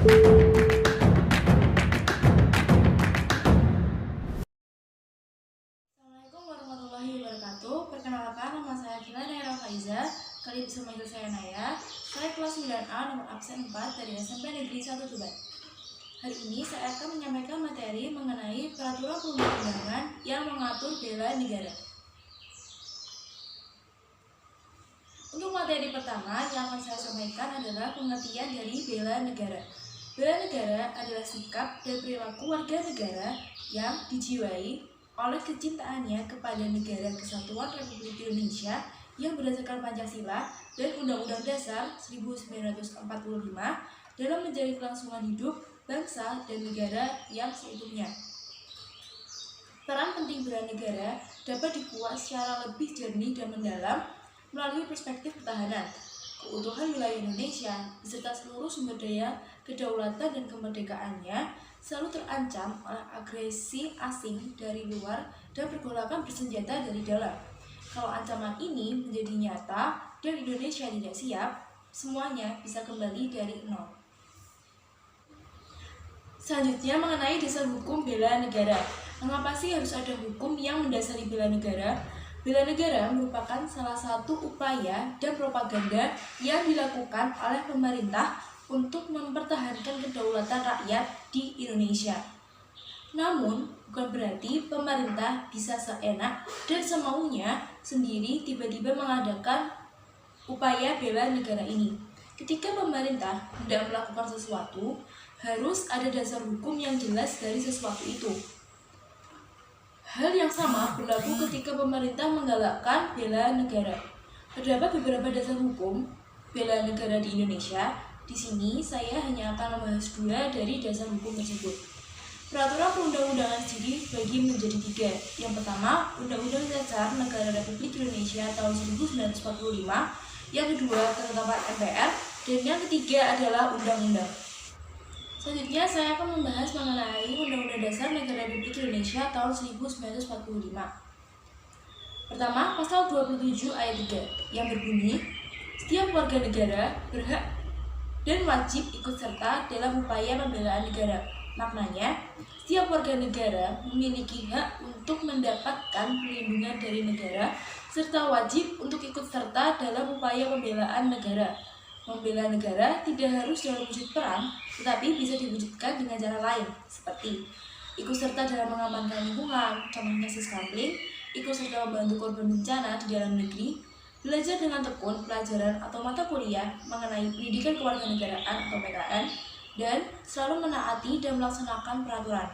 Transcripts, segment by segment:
Assalamualaikum warahmatullahi wabarakatuh. Perkenalkan, nama saya Kilara Faiza. Kali bisa manggil saya Naya. Saya kelas 9A nomor absen 4 dari SMP Negeri 1 Tuban. Hari ini saya akan menyampaikan materi mengenai peraturan perundang-undangan yang mengatur bela negara. Untuk materi pertama yang akan saya sampaikan adalah pengertian dari bela negara. Bela negara adalah sikap dan perilaku warga negara yang dijiwai oleh kecintaannya kepada negara Kesatuan Republik Indonesia yang berdasarkan Pancasila dan Undang-Undang Dasar 1945 dalam menjaga kelangsungan hidup bangsa dan negara yang seutuhnya. Peran penting bela negara dapat dikuak secara lebih jernih dan mendalam melalui perspektif pertahanan, keutuhan wilayah Indonesia beserta seluruh sumber daya kedaulatan dan kemerdekaannya selalu terancam oleh agresi asing dari luar dan pergolakan bersenjata dari dalam. Kalau ancaman ini menjadi nyata dan Indonesia tidak siap, semuanya bisa kembali dari nol. Selanjutnya mengenai dasar hukum bela negara. Mengapa sih harus ada hukum yang mendasari bela negara? Bela negara merupakan salah satu upaya dan propaganda yang dilakukan oleh pemerintah untuk mempertahankan kedaulatan rakyat di Indonesia. Namun, bukan berarti pemerintah bisa seenak dan semaunya sendiri tiba-tiba mengadakan upaya bela negara ini. Ketika pemerintah hendak melakukan sesuatu, harus ada dasar hukum yang jelas dari sesuatu itu. Hal yang sama berlaku ketika pemerintah menggalakkan bela negara. Terdapat beberapa dasar hukum bela negara di Indonesia. Di sini saya hanya akan membahas 2 dari dasar hukum tersebut. Peraturan perundang-undangan sendiri dibagi menjadi 3. Yang pertama, Undang-Undang Dasar Negara Republik Indonesia tahun 1945. Yang kedua, ketetapan MPR. Dan yang ketiga adalah undang-undang. Selanjutnya saya akan membahas mengenai Undang-Undang Dasar Negara Republik Indonesia tahun 1945. Pertama, pasal 27 ayat 3 yang berbunyi, setiap warga negara berhak dan wajib ikut serta dalam upaya pembelaan negara. Maknanya, setiap warga negara memiliki hak untuk mendapatkan perlindungan dari negara serta wajib untuk ikut serta dalam upaya pembelaan negara. Membela negara tidak harus dalam wujud perang, tetapi bisa diwujudkan dengan cara lain, seperti ikut serta dalam mengamankan lingkungan, contohnya siskampling, ikut serta membantu korban bencana di dalam negeri, belajar dengan tekun pelajaran atau mata kuliah mengenai pendidikan kewarganegaraan atau PKN, dan selalu menaati dan melaksanakan peraturan.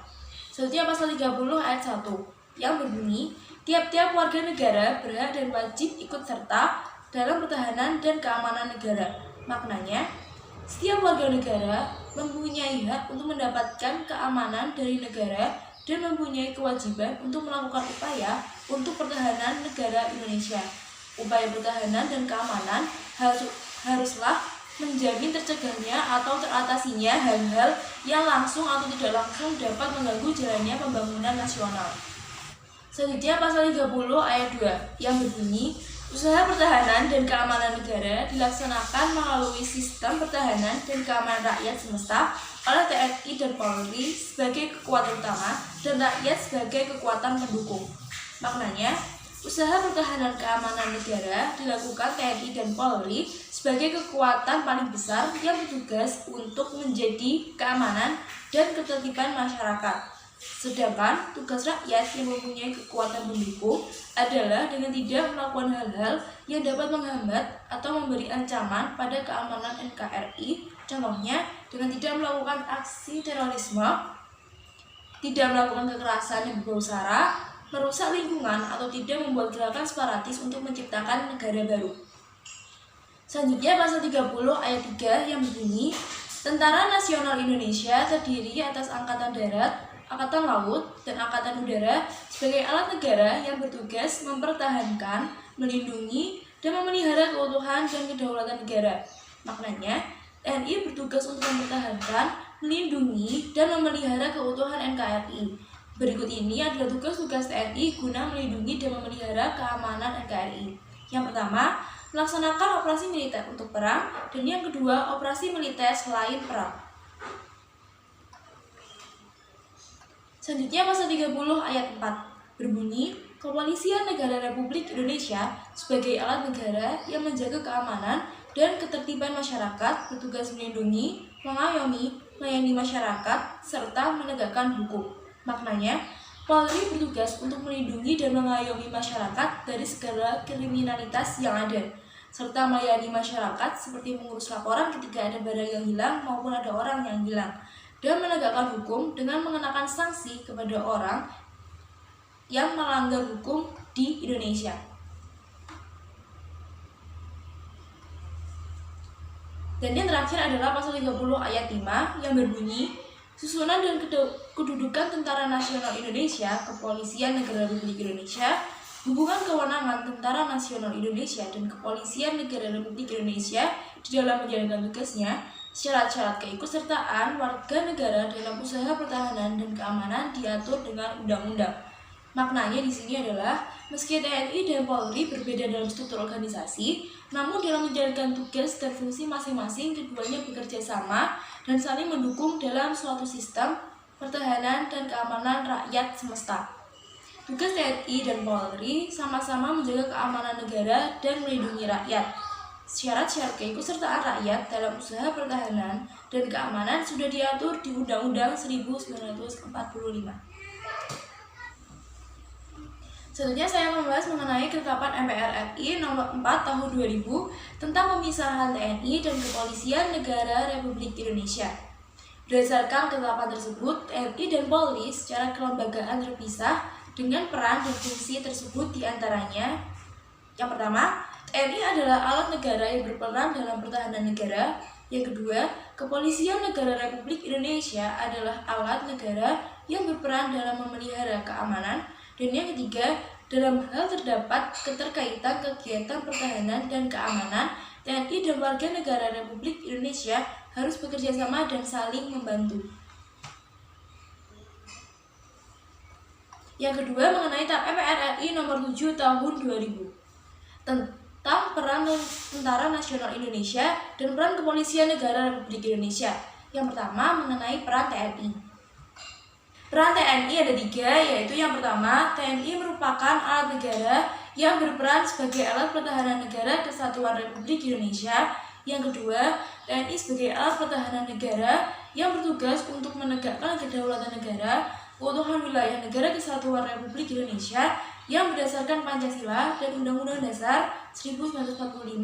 Selanjutnya pasal 30 ayat 1 yang berbunyi, tiap-tiap warga negara berhak dan wajib ikut serta dalam pertahanan dan keamanan negara. Maknanya, setiap warga negara mempunyai hak untuk mendapatkan keamanan dari negara dan mempunyai kewajiban untuk melakukan upaya untuk pertahanan negara Indonesia. Upaya pertahanan dan keamanan haruslah menjamin tercegahnya atau teratasinya hal-hal yang langsung atau tidak langsung dapat mengganggu jalannya pembangunan nasional. Selanjutnya pasal 30 ayat 2 yang berbunyi, usaha pertahanan dan keamanan negara dilaksanakan melalui sistem pertahanan dan keamanan rakyat semesta oleh TNI dan Polri sebagai kekuatan utama dan rakyat sebagai kekuatan pendukung. Maknanya, usaha pertahanan keamanan negara dilakukan TNI dan Polri sebagai kekuatan paling besar yang bertugas untuk menjadi keamanan dan ketertiban masyarakat. Sedangkan tugas rakyat yang mempunyai kekuatan pendukung adalah dengan tidak melakukan hal-hal yang dapat menghambat atau memberi ancaman pada keamanan NKRI, contohnya dengan tidak melakukan aksi terorisme, tidak melakukan kekerasan yang berbau sara, merusak lingkungan, atau tidak membuat gerakan separatis untuk menciptakan negara baru. Selanjutnya pasal 30 ayat 3 yang berbunyi, Tentara Nasional Indonesia terdiri atas Angkatan Darat, Angkatan Laut, dan Angkatan Udara sebagai alat negara yang bertugas mempertahankan, melindungi, dan memelihara keutuhan dan kedaulatan negara. Maknanya, TNI bertugas untuk mempertahankan, melindungi, dan memelihara keutuhan NKRI. Berikut ini adalah tugas-tugas TNI guna melindungi dan memelihara keamanan NKRI. Yang pertama, melaksanakan operasi militer untuk perang, dan yang kedua, operasi militer selain perang. Selanjutnya pasal 30 ayat 4 berbunyi, Kepolisian Negara Republik Indonesia sebagai alat negara yang menjaga keamanan dan ketertiban masyarakat bertugas melindungi, mengayomi, melayani masyarakat, serta menegakkan hukum. Maknanya, Polri bertugas untuk melindungi dan mengayomi masyarakat dari segala kriminalitas yang ada, serta melayani masyarakat seperti mengurus laporan ketika ada barang yang hilang maupun ada orang yang hilang, dan menegakkan hukum dengan mengenakan sanksi kepada orang yang melanggar hukum di Indonesia. Dan yang terakhir adalah pasal 30 ayat 5 yang berbunyi, susunan dan kedudukan Tentara Nasional Indonesia, Kepolisian Negara Republik Indonesia, hubungan kewenangan Tentara Nasional Indonesia dan Kepolisian Negara Republik Indonesia di dalam menjalankan tugasnya, syarat-syarat keikutsertaan warga negara dalam usaha pertahanan dan keamanan diatur dengan undang-undang. Maknanya di sini adalah, meski TNI dan Polri berbeda dalam struktur organisasi, namun dalam menjalankan tugas dan fungsi masing-masing, keduanya bekerja sama dan saling mendukung dalam suatu sistem pertahanan dan keamanan rakyat semesta. Tugas TNI dan Polri sama-sama menjaga keamanan negara dan melindungi rakyat. Syarat-syarat keikutsertaan rakyat dalam usaha pertahanan dan keamanan sudah diatur di Undang-Undang 1945. Selanjutnya saya membahas mengenai ketetapan MPR RI nomor 4 tahun 2000 tentang pemisahan TNI dan Kepolisian Negara Republik Indonesia. Berdasarkan ketetapan tersebut, TNI dan Polri secara kelembagaan terpisah dengan peran dan fungsi tersebut diantaranya. Yang pertama, TNI adalah alat negara yang berperan dalam pertahanan negara. Yang kedua, Kepolisian Negara Republik Indonesia adalah alat negara yang berperan dalam memelihara keamanan. Dan yang ketiga, dalam hal terdapat keterkaitan kegiatan pertahanan dan keamanan, TNI dan warga negara Republik Indonesia harus bekerja sama dan saling membantu. Yang kedua, mengenai MPR RI nomor 7 tahun 2000 tentang peran Tentara Nasional Indonesia dan peran Kepolisian Negara Republik Indonesia. Yang pertama, mengenai peran TNI. Peran TNI ada 3, yaitu yang pertama, TNI merupakan alat negara yang berperan sebagai alat pertahanan negara Kesatuan Republik Indonesia. Yang kedua, TNI sebagai alat pertahanan negara yang bertugas untuk menegakkan kedaulatan negara, keutuhan wilayah negara Kesatuan Republik Indonesia yang berdasarkan Pancasila dan Undang-Undang Dasar 1945,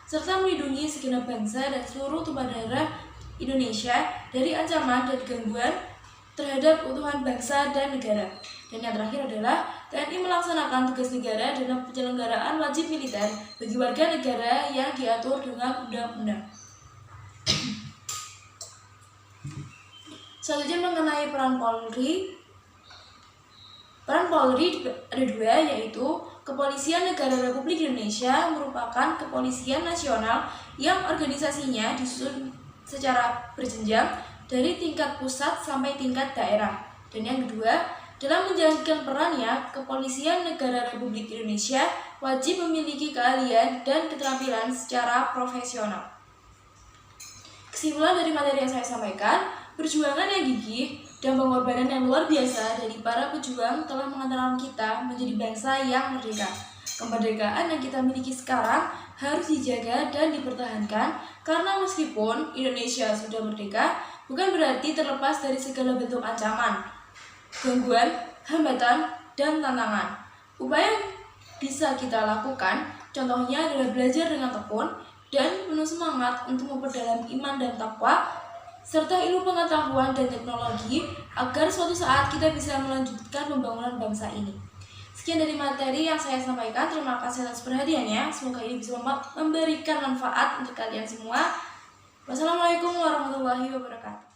serta melindungi segenap bangsa dan seluruh tumpah darah Indonesia dari ancaman dan gangguan terhadap keutuhan bangsa dan negara. Dan yang terakhir adalah TNI melaksanakan tugas negara dalam penyelenggaraan wajib militer bagi warga negara yang diatur dengan undang-undang. Selanjutnya mengenai peran Polri. Peran Polri ada 2, yaitu Kepolisian Negara Republik Indonesia merupakan kepolisian nasional yang organisasinya disusun secara berjenjang dari tingkat pusat sampai tingkat daerah. Dan yang kedua, dalam menjalankan perannya, Kepolisian Negara Republik Indonesia wajib memiliki keahlian dan keterampilan secara profesional. Kesimpulan dari materi yang saya sampaikan, perjuangan yang gigih dan pengorbanan yang luar biasa dari para pejuang telah mengantarkan kita menjadi bangsa yang merdeka. Kemerdekaan yang kita miliki sekarang harus dijaga dan dipertahankan, karena meskipun Indonesia sudah merdeka, bukan berarti terlepas dari segala bentuk ancaman, gangguan, hambatan, dan tantangan. Upaya yang bisa kita lakukan, contohnya adalah belajar dengan tekun dan penuh semangat untuk memperdalam iman dan takwa, serta ilmu pengetahuan dan teknologi, agar suatu saat kita bisa melanjutkan pembangunan bangsa ini. Sekian dari materi yang saya sampaikan. Terima kasih atas perhatiannya. Semoga ini bisa memberikan manfaat untuk kalian semua. Wassalamualaikum warahmatullahi wabarakatuh.